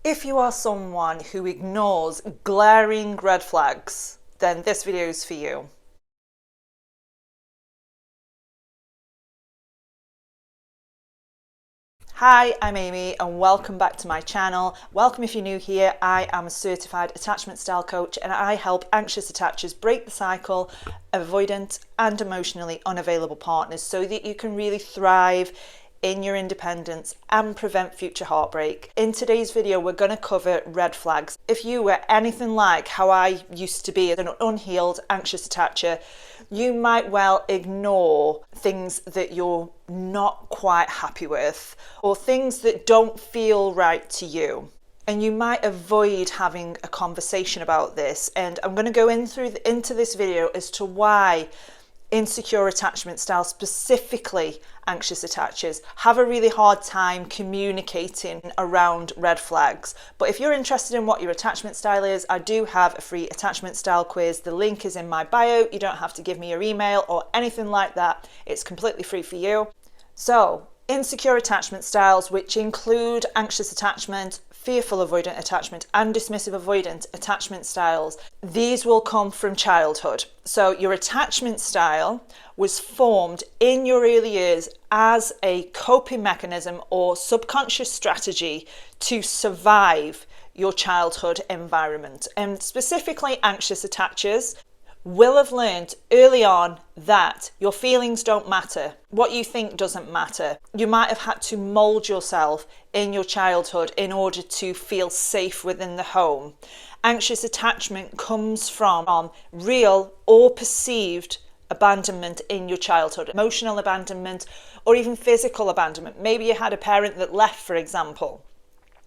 If you are someone who ignores glaring red flags, then this video is for you. Hi, I'm Amy and welcome back to my channel. Welcome if you're new here. I am a certified attachment style coach and I help anxious attachers break the cycle of avoidant and emotionally unavailable partners so that you can really thrive in your independence and prevent future heartbreak. In today's video, we're going to cover red flags. If you were anything like how I used to be an unhealed anxious attacher, you might well ignore things that you're not quite happy with or things that don't feel right to you. And you might avoid having a conversation about this. And I'm going to go into this video as to why insecure attachment styles, specifically anxious attachers, have a really hard time communicating around red flags. But if you're interested in what your attachment style is, I do have a free attachment style quiz. The link is in my bio. You don't have to give me your email or anything like that. It's completely free for you. So, insecure attachment styles, which include anxious attachment, fearful avoidant attachment, and dismissive avoidant attachment styles, these will come from childhood. So your attachment style was formed in your early years as a coping mechanism or subconscious strategy to survive your childhood environment. And specifically anxious attachers will have learned early on that your feelings don't matter. What you think doesn't matter. You might have had to mold yourself in your childhood in order to feel safe within the home. Anxious attachment comes from real or perceived abandonment in your childhood, emotional abandonment or even physical abandonment. Maybe you had a parent that left, for example.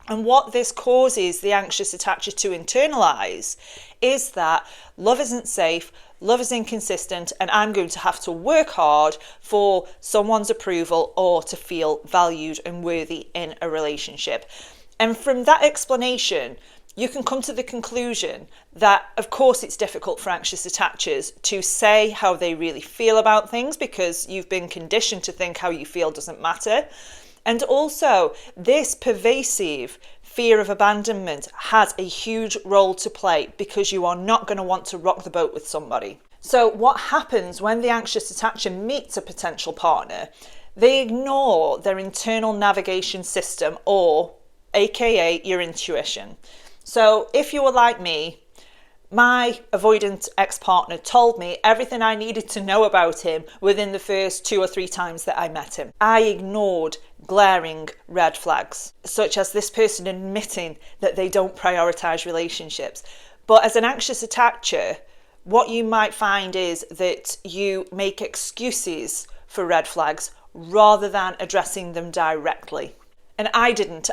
And what this causes the anxious attacher to internalize is that love isn't safe, love is inconsistent, and I'm going to have to work hard for someone's approval or to feel valued and worthy in a relationship. And from that explanation, you can come to the conclusion that, of course, it's difficult for anxious attachers to say how they really feel about things because you've been conditioned to think how you feel doesn't matter. And also, this pervasive fear of abandonment has a huge role to play because you are not going to want to rock the boat with somebody. So what happens when the anxious attacher meets a potential partner? They ignore their internal navigation system, or AKA your intuition. So if you were like me, my avoidant ex-partner told me everything I needed to know about him within the first 2 or 3 times that I met him. I ignored glaring red flags, such as this person admitting that they don't prioritize relationships. But as an anxious attacher, what you might find is that you make excuses for red flags rather than addressing them directly. And I didn't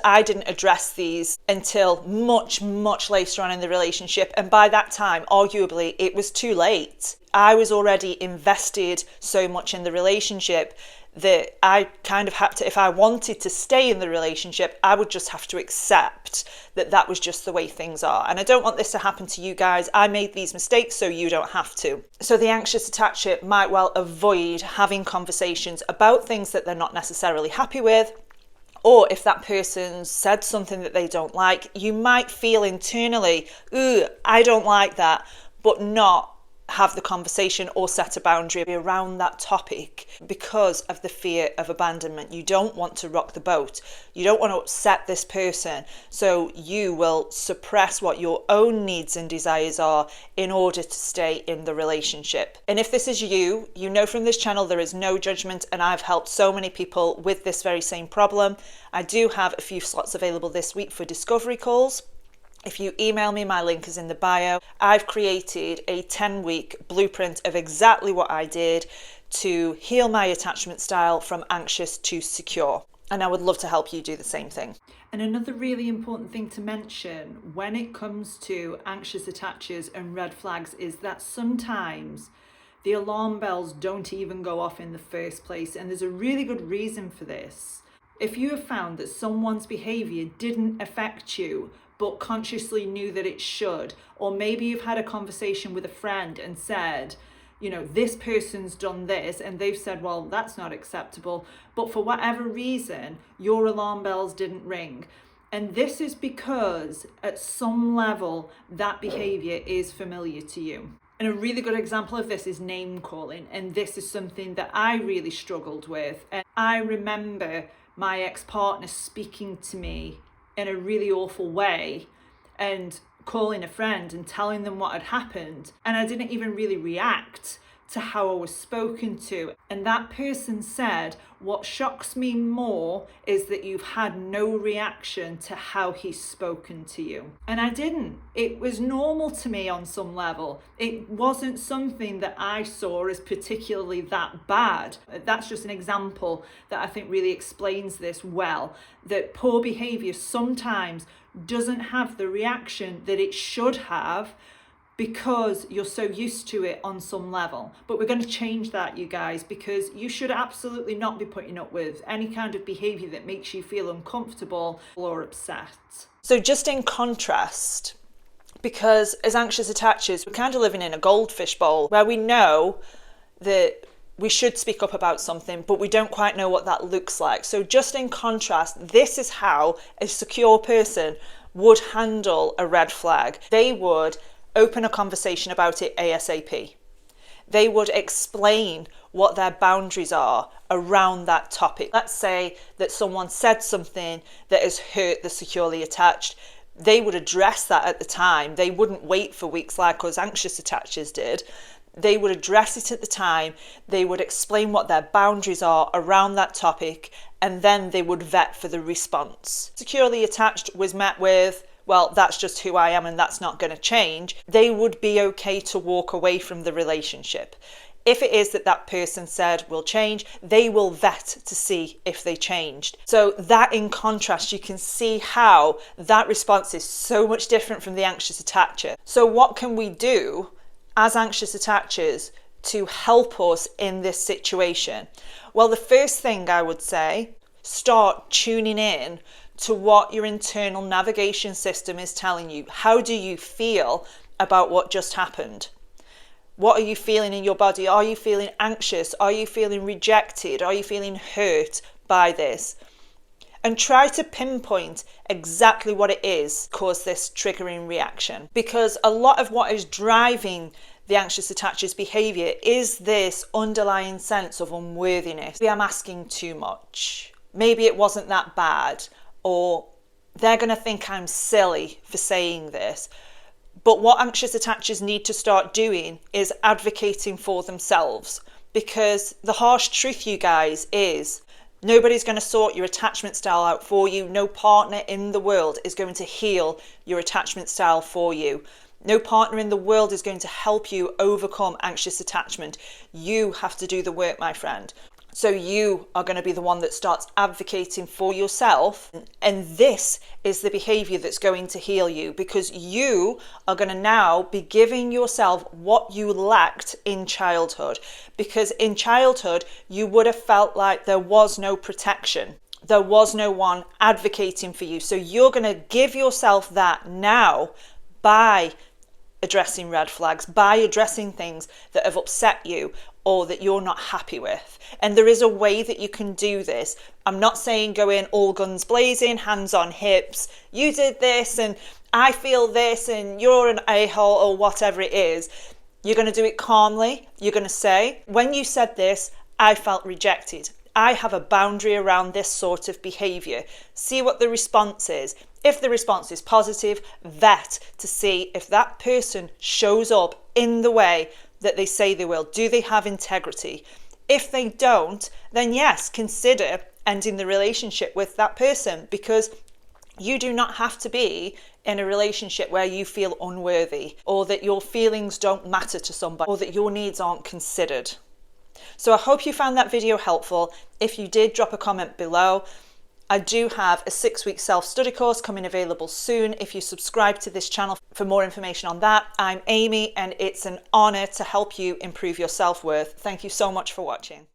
address these until much later on in the relationship. And by that time, arguably, it was too late. I was already invested so much in the relationship that I kind of had to, if I wanted to stay in the relationship, I would just have to accept that that was just the way things are. And I don't want this to happen to you guys. I made these mistakes so you don't have to. So the anxious attacher might well avoid having conversations about things that they're not necessarily happy with. Or if that person said something that they don't like, you might feel internally, ooh, I don't like that, but not have the conversation or set a boundary around that topic because of the fear of abandonment. You don't want to rock the boat. You don't want to upset this person. So you will suppress what your own needs and desires are in order to stay in the relationship. And if this is you, you know from this channel there is no judgment, and I've helped so many people with this very same problem. I do have a few slots available this week for discovery calls. If you email me, my link is in the bio. I've created a 10-week blueprint of exactly what I did to heal my attachment style from anxious to secure. And I would love to help you do the same thing. And another really important thing to mention when it comes to anxious attachers and red flags is that sometimes the alarm bells don't even go off in the first place. And there's a really good reason for this. If you have found that someone's behavior didn't affect you, but consciously knew that it should, or maybe you've had a conversation with a friend and said, you know, this person's done this, and they've said, well, that's not acceptable, but for whatever reason, your alarm bells didn't ring. And this is because at some level that behavior is familiar to you. And a really good example of this is name calling. And this is something that I really struggled with. And I remember my ex-partner speaking to me in a really awful way and calling a friend and telling them what had happened. And I didn't even really react to how I was spoken to. And that person said, what shocks me more is that you've had no reaction to how he's spoken to you. And I didn't. It was normal to me on some level. It wasn't something that I saw as particularly that bad. That's just an example that I think really explains this well, that poor behavior sometimes doesn't have the reaction that it should have because you're so used to it on some level. But we're going to change that, you guys, because you should absolutely not be putting up with any kind of behavior that makes you feel uncomfortable or upset. So just in contrast, because as anxious attachers, we're kind of living in a goldfish bowl where we know that we should speak up about something, but we don't quite know what that looks like. So just in contrast, this is how a secure person would handle a red flag. They would open a conversation about it ASAP. They would explain what their boundaries are around that topic. Let's say that someone said something that has hurt the securely attached. They would address that at the time. They wouldn't wait for weeks like us anxious attachers did. They would address it at the time. They would explain what their boundaries are around that topic, and then they would vet for the response. Securely attached was met with, well, that's just who I am and that's not going to change. They would be okay to walk away from the relationship. If it is that that person said will change, they will vet to see if they changed. So that in contrast, you can see how that response is so much different from the anxious attacher. So what can we do as anxious attachers to help us in this situation? Well, the first thing I would say, start tuning in to what your internal navigation system is telling you. How do you feel about what just happened? What are you feeling in your body? Are you feeling anxious? Are you feeling rejected? Are you feeling hurt by this? And try to pinpoint exactly what it is caused this triggering reaction. Because a lot of what is driving the anxious attacher's behavior is this underlying sense of unworthiness. Maybe I'm asking too much. Maybe it wasn't that bad. Or they're going to think I'm silly for saying this. But what anxious attachers need to start doing is advocating for themselves. Because the harsh truth, you guys, is nobody's going to sort your attachment style out for you. No partner in the world is going to heal your attachment style for you. No partner in the world is going to help you overcome anxious attachment. You have to do the work, my friend. So you are going to be the one that starts advocating for yourself. And this is the behavior that's going to heal you, because you are going to now be giving yourself what you lacked in childhood. Because in childhood, you would have felt like there was no protection. There was no one advocating for you. So you're going to give yourself that now by addressing red flags, by addressing things that have upset you or that you're not happy with. And there is a way that you can do this. I'm not saying go in all guns blazing, hands on hips, you did this and I feel this and you're an a-hole or whatever it is. You're going to do it calmly. You're going to say, when you said this, I felt rejected. I have a boundary around this sort of behavior. See what the response is. If the response is positive, vet to see if that person shows up in the way that they say they will. Do they have integrity? If they don't, then yes, consider ending the relationship with that person, because you do not have to be in a relationship where you feel unworthy or that your feelings don't matter to somebody or that your needs aren't considered. So I hope you found that video helpful. If you did, drop a comment below. I do have a 6-week self-study course coming available soon. If you subscribe to this channel for more information on that, I'm Amy, and it's an honor to help you improve your self-worth. Thank you so much for watching.